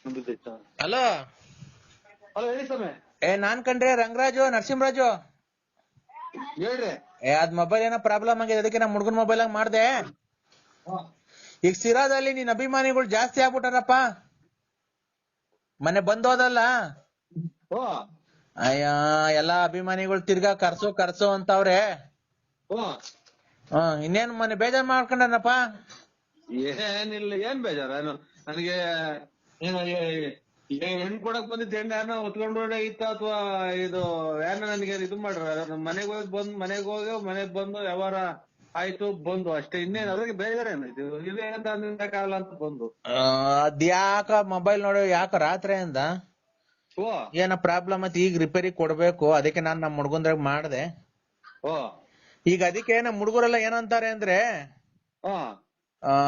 Hello hello ಹೇಳಿ ಸ್ವಾಮಿ. ನಾನ್ ಕಂಡ್ರೆ ರಂಗರಾಜು ನರಸಿಂಹರಾಜು. ಹೇಳ್ರಿ. ಅದ್ ಮೊಬೈಲ್ ಏನೋ ಪ್ರಾಬ್ಲಮ್ ಆಗಿದೆ, ಅದಕ್ಕೆ ನಮ್ ಹುಡ್ಗನ್ ಮೊಬೈಲ್ ಆಗಿ ಮಾಡ್ದೆ. ಈಗ ಸಿರಾದಲ್ಲಿ ನಿನ್ ಅಭಿಮಾನಿಗಳು ಜಾಸ್ತಿ ಆಗ್ಬಿಟ್ಟಾರಪ್ಪ. ಮೊನ್ನೆ ಬಂದೋದಲ್ಲ, ಅಯ್ಯ ಎಲ್ಲಾ ಅಭಿಮಾನಿಗಳು ತಿರ್ಗಾ ಕರ್ಸೋ ಅಂತವ್ರೆ. ಇನ್ನೇನ್ ಮೊನ್ನೆ ಬೇಜಾರ್ ಮಾಡ್ಕೊಂಡನಪ್ಪ. ಏನಿಲ್ಲ, ಏನ್ ಬೇಜಾರ ನನಗೆ. ಹೆಣ್ ಕೊಡಕ್ ಬಂದಿದ್ದ ಹೆಣ್ಣು ಯಾರನ್ನ ಹೊತ್ಕೊಂಡು ಇತ್ತ ಅಥವಾ ಇದು ಯಾರನ್ನ ನನಗೆ ಇದು ಮಾಡ್ರ. ಮನೆಗ್ ಹೋಗಿ ಮನೆಗ್ ಬಂದು ವ್ಯವಹಾರ ಆಯ್ತು ಬಂದು ಅಷ್ಟೇ, ಇನ್ನೇನು ಅದ್ರಿಗೆ ಬೇಜಾರೇನಾಯ್ತು. ಇದೇನಂತ ಅಂತ ಬಂದು ಅದ್ಯಾಕ ಮೊಬೈಲ್ ನೋಡ ಯಾಕ ರಾತ್ರಿಯಿಂದ ಏನ ಪ್ರಾಬ್ಲಮ್ ಐತಿ, ಈಗ ರಿಪೇರಿ ಕೊಡ್ಬೇಕು. ಅದಕ್ಕೆ ನಾನ್ ನಮ್ ಹುಡ್ಗಂದ್ರಾಗ ಮಾಡ್ದೆ. ಈಗ ಅದಕ್ಕೆ ನಮ್ ಹುಡುಗರೆಲ್ಲ ಏನಂತಾರೆ ಅಂದ್ರೆ,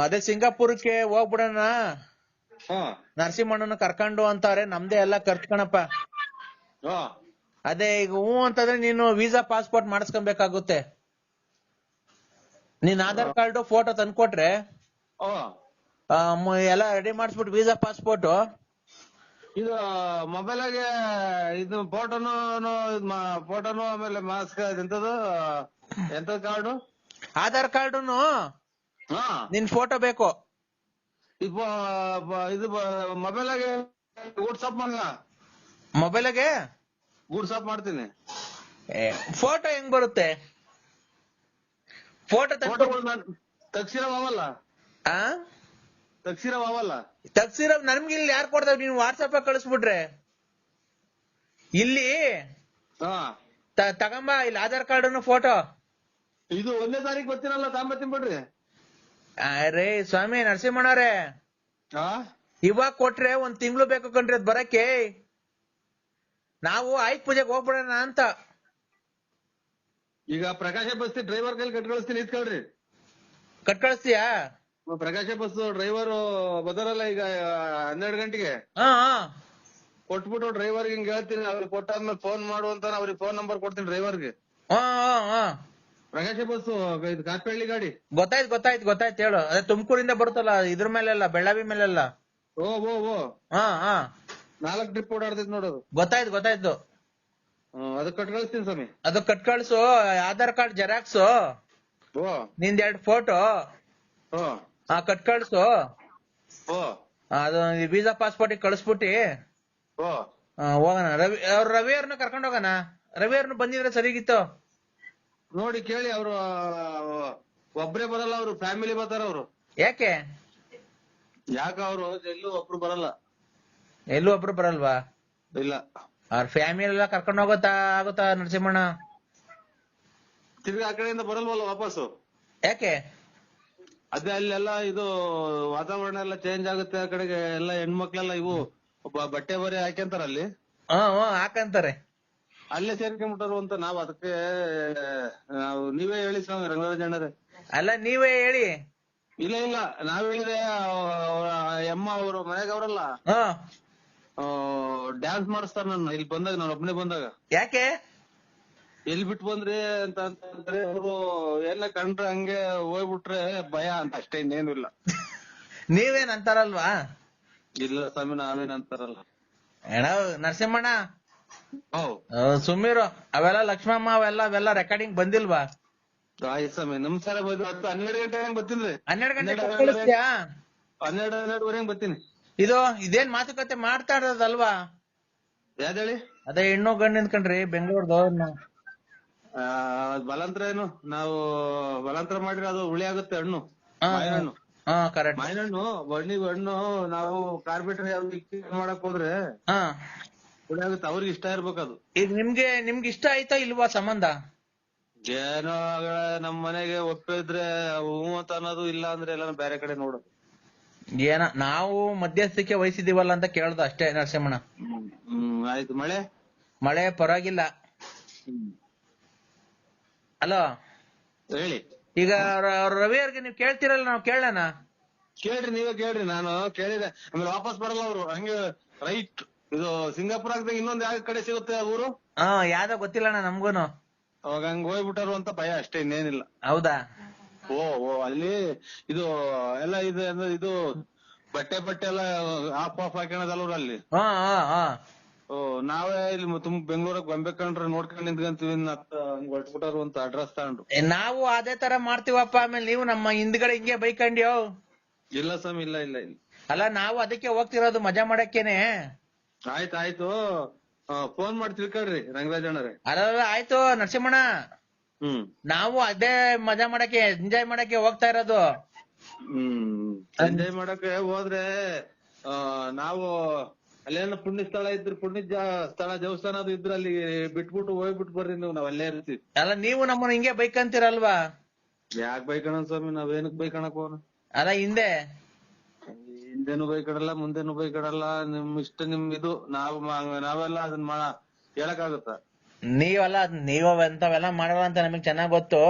ಅದೇ ಸಿಂಗಾಪುರಕ್ಕೆ ಹೋಗ್ಬಿಡೋಣ ನರಸಿಂಹಣ್ಣನ ಕರ್ಕೊಂಡು ಅಂತಾರೆ. ನಮ್ದೇ ಎಲ್ಲಾ ಖರ್ಚು ಕಣಪ್ಪ. ಅದೇ ಈಗ ಅಂತಂದ್ರೆ ನೀನು ವೀಸಾ ಪಾಸ್ಪೋರ್ಟ್ ಮಾಡಿಸ್ಕೊಬೇಕಾಗುತ್ತೆ. ನೀನ್ ಆಧಾರ್ ಕಾರ್ಡ್ ಫೋಟೋ ತಂದ್ಕೊಟ್ರೆ ಎಲ್ಲ ರೆಡಿ ಮಾಡಿಸ್ಬಿಟ್ಟು ವೀಸಾ ಪಾಸ್ಪೋರ್ಟ್ ಇದು ಮೊಬೈಲಾಗೆ ಇದು ಫೋಟೋನು ಆಮೇಲೆ ಮಾಸ್ಕ್ ಎಂತದು ಕಾರ್ಡು, ಆಧಾರ್ ಕಾರ್ಡುನು ನಿನ್ ಫೋಟೋ ಬೇಕು. ಇದು ಮೊಬೈಲಾಗೆ ವಾಟ್ಸಪ್ ಮೊಬೈಲಾಗೆ ವಾಟ್ಸಪ್ ಮಾಡ್ತೀನಿ. ಫೋಟೋ ಹೆಂಗ್ ಬರುತ್ತೆ? ಫೋಟೋ ತಗ್ಸಿರವಲ್ಲ ತಗ್ಸಿರ ನಮ್ಗೆ ಇಲ್ಲಿ ಯಾರು ಕೊಡ್ತಾರ? ನೀನು ವಾಟ್ಸಪ್ ಕಳಿಸ್ಬಿಟ್ರೆ ಇಲ್ಲಿ ತಗೊಂಬ ಇಲ್ಲಿ ಆಧಾರ್ ಕಾರ್ಡ್ ಫೋಟೋ. ಇದು 1ನೇ ತಾರೀಕು ಬರ್ತೀನಲ್ಲ, ತಾಂಬತ್ತೀನಿ ಬಿಡ್ರಿ. ಅರೇ ಸ್ವಾಮಿ ನರಸಿಂಹಣ್ಣವ್ರೆ, ಇವಾಗ ಕೊಟ್ರೆ 1 ತಿಂಗಳು ಬೇಕು ಕಣ್ರಿ ಅದ್ ಬರಕ್ಕೆ. ನಾವು ಆಯ್ತು ಪೂಜೆಗೆ ಹೋಗ್ಬಿಡೋಣ ಅಂತ. ಈಗ ಪ್ರಕಾಶ ಬಸ್ ಡ್ರೈವರ್ ಕೈಲಿ ಕಳ್ಸ್ತೀನಿ, ಇಸ್ಕೊಳ್ರಿ. ಕಳ್ಸ್ತೀಯಾ? ಪ್ರಕಾಶ ಬಸ್ ಡ್ರೈವರ್ ಬದರಲ್ಲ ಈಗ 12 ಗಂಟೆಗೆ ಕೊಟ್ಬಿಟ್ಟು ಡ್ರೈವರ್ಗೆ ಹಿಂಗ್ ಹೇಳ್ತೀನಿ. ಅವ್ರಿಗೆ ಕೊಟ್ಟಾದ್ಮೇಲೆ ಫೋನ್ ಮಾಡು ಅಂತ ಅವ್ರಿಗೆ ಫೋನ್ ನಂಬರ್ ಕೊಡ್ತೀನಿ ಡ್ರೈವರ್ಗೆ. ಪ್ರಕಾಶ ಬಸ್ ಇದು ಕಾತ್ಪಳ್ಳಿ ಗಾಡಿ. ಗೊತ್ತಾಯ್ತು ಹೇಳು. ಅದೇ ತುಮಕೂರಿಂದ ಬರುತ್ತಲ್ಲ, ಇದ್ರ ಮೇಲೆಲ್ಲ ಬೆಳಗಾವಿ ಮೇಲೆಲ್ಲ. ಓ 4 ಟ್ರಿಪ್ ಓಡಾಡ್ತೈತಿ ನೋಡೋದು. ಗೊತ್ತಾಯ್ತು. ಅದಕ್ಕೆ ಕಟ್ ಕಳಿಸ್ತೀನಿ ಸ್ವಾಮಿ. ಅದು ಕಟ್ ಕಳ್ಸು. ಆಧಾರ್ ಕಾರ್ಡ್ ಜೆರಾಕ್ಸ್, ನಿಂದ 2 ಫೋಟೋ ಕಟ್ ಕಳ್ಸು. ಅದು ವೀಸಾ ಪಾಸ್ಪೋರ್ಟ್ ಕಳಿಸ್ಬಿಟ್ಟಿ ಹೋಗೋಣ. ರವಿ ಅವ್ರನ್ನ ಕರ್ಕೊಂಡ್ ಹೋಗೋಣ. ರವಿ ಅವ್ರನ್ನ ಬಂದಿದ್ರೆ ಸರಿಗಿತ್ತು. ನೋಡಿ ಕೇಳಿ, ಅವ್ರು ಒಬ್ರೇ ಬರಲ್ಲ, ಅವ್ರು ಫ್ಯಾಮಿಲಿ ಬರ್ತಾರ. ಅವ್ರು ಯಾಕೆ ಅವ್ರು ಎಲ್ಲೂ ಒಬ್ರು ಬರಲ್ವಾ? ಇಲ್ಲ, ಅವ್ರ ಫ್ಯಾಮಿಲಿ ಎಲ್ಲ ಕರ್ಕೊಂಡ್ ಆಗುತ್ತಾ ನರಸಿಂಹಣ್ಣ? ತಿರ್ಗಿ ಆ ಕಡೆಯಿಂದ ಬರಲ್ವಲ್ಲ ವಾಪಸ್ಸು. ಯಾಕೆ? ಅದೇ ಅಲ್ಲೆಲ್ಲ ಇದು ವಾತಾವರಣ ಎಲ್ಲ ಚೇಂಜ್ ಆಗುತ್ತೆ. ಆ ಕಡೆಗೆ ಎಲ್ಲ ಹೆಣ್ಮಕ್ಳೆಲ್ಲ ಇವು ಬಟ್ಟೆ ಬರೆ ಹಾಕ್ಯಂತಾರ ಅಲ್ಲಿ. ಹಾಕಂತಾರೆ. ಅಲ್ಲೇ ಸೇರ್ಕೊಂಡ್ಬಿಟ್ಟರು ಅಂತ ನಾವ್ ಅದಕ್ಕೆ ನೀವೇ ಹೇಳಿ ಸ್ವಾಮಿ ರಂಗರಾಜಣ್ಣರೇ. ಅಲ್ಲ ನೀವೇ ಹೇಳಿ. ಇಲ್ಲ ನಾವ್ ಹೇಳಿದ್ರೆ ಅಮ್ಮ ಅವರು ಮನೆಗೆ ಅವರಲ್ಲ ಡ್ಯಾನ್ಸ್ ಮಾಡಿಸ್ತಾರ ನನ್ನ ಇಲ್ಲಿ ಬಂದಾಗ, ನಾನು ಒಬ್ಬನೇ ಬಂದಾಗ. ಯಾಕೆ? ಎಲ್ಲಿ ಬಿಟ್ಟು ಬಂದ್ರಿ ಅಂತಂದ್ರೆ ಅವರು ಎಲ್ಲ ಕಂಡ್ರೆ ಹಂಗೆ ಹೋಗ್ಬಿಟ್ರೆ ಭಯ ಅಂತ ಅಷ್ಟೇ, ಇನ್ನೇನು ಇಲ್ಲ. ನೀವೇನ್ ಅಂತಾರಲ್ವಾ? ಇಲ್ಲ ಸ್ವಾಮಿ, ನಾವೇನ್ ಅಂತಾರಲ್ಲ. ನರಸಿಂಹಣ್ಣ ಸುಮ್ಮಿರು. ಅವೆಲ್ಲ ಲಕ್ಷ್ಮಮ್ಮ ಅವೆಲ್ಲ ರೆಕಾರ್ಡಿಂಗ್ ಬಂದಿಲ್ವಾ? ಸ್ವಾಮಿ ನಮ್ ಸಲ 12 ಗಂಟೆ ಬರ್ತೀನಿ. 12 ಗಂಟೆ ಕಳಿಸ್ತೀಯಾ? 12:30 ಬರ್ತೀನಿ. ಇದೇನ್ ಮಾತುಕತೆ ಮಾಡ್ತಾ ಇರೋದಲ್ವಾ? ಯಾವ್ದು ಹೇಳಿ? ಅದೇ ಹೆಣ್ಣು ಗಂಡು ನಿಂತ್ಕೊಂಡ್ರಿ ಬೆಂಗಳೂರ್ದು. ಬಲಾಂತರ ಏನು ನಾವು ಬಲಾಂತರ ಮಾಡಿದ್ರೆ ಅದು ಹುಳಿ ಆಗುತ್ತೆ. ಹಣ್ಣು ಮಾವಿನಹಣ್ಣು ಹಣ್ಣು ನಾವು ಕಾರ್ಬಿಟ್ರೆ ಮಾಡಕ್ ಹೋದ್ರೆ ಹುಳಿ ಆಗುತ್ತೆ. ಅವ್ರಿಗೆ ಇಷ್ಟ ಇರ್ಬೇಕದು. ಈಗ ನಿಮ್ಗೆ ಇಷ್ಟ ಆಯ್ತಾ ಇಲ್ವಾ ಸಂಬಂಧ? ಏನೋ ನಮ್ ಮನೆಗೆ ಒಪ್ಪಿದ್ರೆ ಹೂ ಅಂತ ಅನ್ನೋದು, ಇಲ್ಲ ಅಂದ್ರೆ ಎಲ್ಲ ಬೇರೆ ಕಡೆ ನೋಡೋದು. ನಾವು ಮಧ್ಯಸ್ಥಿಕೆ ವಹಿಸಿದೀವಲ್ಲ ಅಂತ ಕೇಳ್ದು ಅಷ್ಟೇ ನರಸಿಂಹಣ್ಣ. ಆಯ್ತು. ಮಳೆ ಪರವಾಗಿಲ್ಲ. ಹಲೋ ಹೇಳಿ. ಈಗ ರವಿ ಅವ್ರಿಗೆ ನೀವು ಕೇಳ್ತಿರಲ್ಲ, ನಾವು ಕೇಳೋಣ. ಕೇಳ್ರಿ, ನೀವೇ ಕೇಳ್ರಿ. ನಾನು ಕೇಳಿದೆ. ಆಮೇಲೆ ವಾಪಸ್ ಬರಲ್ಲ ಅವ್ರು ಹಂಗೆ ರೈಟ್. ಇದು ಸಿಂಗಾಪುರ ಆಗದಾಗ ಇನ್ನೊಂದ್ ಯಾವ ಕಡೆ ಸಿಗುತ್ತೆ ಊರು? ಯಾವ್ದೋ ಗೊತ್ತಿಲ್ಲಣ್ಣ ನಮ್ಗೂನು. ಅವಾಗ ಹಂಗ ಹೋಗ್ಬಿಟ್ಟಾರು ಅಂತ ಭಯ ಅಷ್ಟೇ, ಇನ್ನೇನಿಲ್ಲ. ಹೌದಾ? ಓ ಅಲ್ಲಿ ಇದು ಎಲ್ಲ ಇದು ಬಟ್ಟೆ ಎಲ್ಲ ಆಫ್ ಹಾಕೋಣದಲ್ವ್ರ ಅಲ್ಲಿ. ಹಾ ಹಾ ಹಾ ಓ ನಾವೇ ಇಲ್ಲಿ ತುಂಬ ಬೆಂಗಳೂರಾಗ ಗೊಂಬೆ ಕಂಡ್ರೆ ನೋಡ್ಕೊಂಡ್ ನಿಂತ್ಕೊಂತೀವಿ ಹಂಗ್ ಹೊಟ್ಬಿಟ್ಟಾರು ಅಂತ ಅಡ್ರೆಸ್ ತಗೊಂಡು. ನಾವು ಅದೇ ತರ ಮಾಡ್ತೀವಪ್ಪ. ಆಮೇಲೆ ನೀವು ನಮ್ಮ ಹಿಂದ್ಗಡೆ ಹಿಂಗೆ ಬೈಕಂಡ್ಯೋ. ಇಲ್ಲ ಸ್ವಾಮಿ ಇಲ್ಲ ಇಲ್ಲ ಇಲ್ಲ. ಅಲ್ಲ ನಾವು ಅದಕ್ಕೆ ಹೋಗ್ತಿರೋದು ಮಜಾ ಮಾಡಕ್ಕೇನೆ. ಆಯ್ತು ಫೋನ್ ಮಾಡಿ ತಿಳ್ಕೊಳ್ರಿ ರಂಗರಾಜ್ ಅಣ್ಣರೇ. ಅಲ್ಲ ಆಯ್ತು ನರಸಿಂಹಣ್ಣ, ನಾವು ಅದೇ ಮಜಾ ಮಾಡಕ್ಕೆ ಎಂಜಾಯ್ ಮಾಡಕ್ಕೆ ಹೋಗ್ತಾ ಇರೋದು. ಎಂಜಾಯ್ ಮಾಡಕ್ಕೆ ಹೋದ್ರೆ ನಾವು ಅಲ್ಲೇನೋ ಪುಣ್ಯ ಸ್ಥಳ ಇದ್ರು ಪುಣ್ಯ ಸ್ಥಳ ದೇವಸ್ಥಾನ ಅದು ಇದ್ರ ಅಲ್ಲಿ ಬಿಟ್ಬಿಟ್ಟು ಹೋಗ್ಬಿಟ್ಟು ಬರ್ರಿ ನೀವು, ನಾವ್ ಅಲ್ಲೇ ಇರ್ತೀವಿ. ಅಲ್ಲ ನೀವು ನಮ್ಮನ್ನ ಹಿಂಗೆ ಬೈಕಂತೀರಲ್ವಾ? ಯಾಕೆ ಬೈಕಣ ಸ್ವಾಮಿ, ನಾವೇನಕ್ ಬೈಕಣಕ್ ಹೋಗೋಣ? ಅಲ್ಲ ಹಿಂದೆನು ಬೈಕಡಲ್ಲ ಮುಂದೆನು ಬೈಕಡಲ್ಲ, ನಿಮ್ ಇಷ್ಟ ನಿಮ್ ಇದು. ನಾವೆಲ್ಲ ಅದನ್ನ ಹೇಳಕ್ಕಾಗುತ್ತ? ನೀವು ಅಂತವೆಲ್ಲ ಮಾಡಲ್ಲ ಅಂತ ನಮಗ್ ಚೆನ್ನಾಗ್ ಗೊತ್ತು.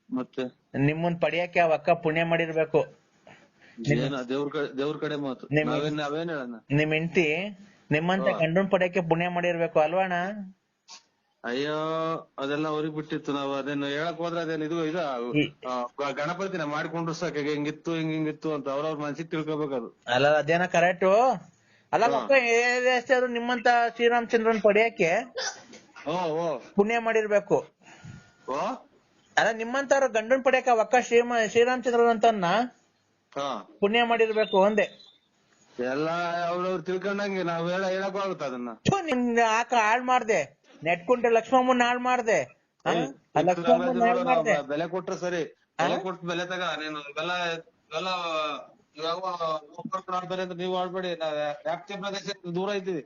ಮತ್ತೆ ನಿಮ್ಮನ್ ಪಡಿಯಕ್ಕೆ ಅವ್ ಅಕ್ಕ ಪುಣ್ಯ ಮಾಡಿರ್ಬೇಕು. ದೇವ್ರ ಕಡೆ ಮಾತು. ನಾವೇನ್ ಹೇಳೋಣ? ನಿಮ್ ಹೆಂಡತಿ ನಿಮ್ಮಂತ ಗಂಡನ್ ಪಡಿಯಕ್ಕೆ ಪುಣ್ಯ ಮಾಡಿರ್ಬೇಕು ಅಲ್ವಾಣ? ಅಯ್ಯೋ ಅದೆಲ್ಲ ಅವ್ರಿಗೆ ಬಿಟ್ಟಿತ್ತು. ನಾವ್ ಅದೇನು ಹೇಳಕ್ ಹೋದ್ರೆ ಅದೇನ್ ಇದು ಗಣಪತಿನ ಮಾಡ್ಕೊಂಡ್ರು ಸಾಕ, ಹಿಂಗಿತ್ತು ಹಿಂಗಿತ್ತು ಅಂತ ಅವ್ರವ್ರ ಮನ್ಸಿಗೆ ತಿಳ್ಕೊಬೇಕದು. ಅಲ್ಲ ಅದೇನ ಕರೆಕ್ಟು. ಅಲ್ಲ ಮಕ್ಕ ನಿಮ್ಮಂತ ಶ್ರೀರಾಮಚಂದ್ರನ್ ಪಡಿಯಕ್ಕೆ ಪುಣ್ಯ ಮಾಡಿರ್ಬೇಕು. ಅಲ್ಲ ನಿಮ್ಮಂತವ್ರ ಗಂಡನ್ ಪಡಿಯಕ್ಕೆ ಅವಕ್ಕ ಶ್ರೀರಾಮಚಂದ್ರನ್ ಅಂತನ್ನ ಪುಣ್ಯ ಮಾಡಿರ್ಬೇಕು ಒಂದೇ. ಎಲ್ಲ ಅವ್ರವ್ರು ತಿಳ್ಕೊಂಡಂಗೆ ನಾವ್ ಹೇಳಕ್ ಆಗುತ್ತ ಅದನ್ನ? ಹಾಳ್ ಮಾಡ್ದೆ, ನೆಟ್ಕೊಂಡ್ರೆ ಲಕ್ಷ್ಮಮ್ಮನ್ ಹಾಳ್ ಮಾಡ್ದೆ. ಬೆಲೆ ಕೊಟ್ರೆ ಸರಿ, ಬೆಲೆ ಕೊಟ್ಟು ಬೆಲೆ ತಗ ನೀನು. ಇವೆಲ್ಲ ಇವಾಗ ಆಡ್ತಾರೆ ಅಂತ ನೀವು ಆಡ್ಬೇಡಿ. ವ್ಯಾಪ್ತಿ ಪ್ರದೇಶ ದೂರ ಇದ್ದೀವಿ.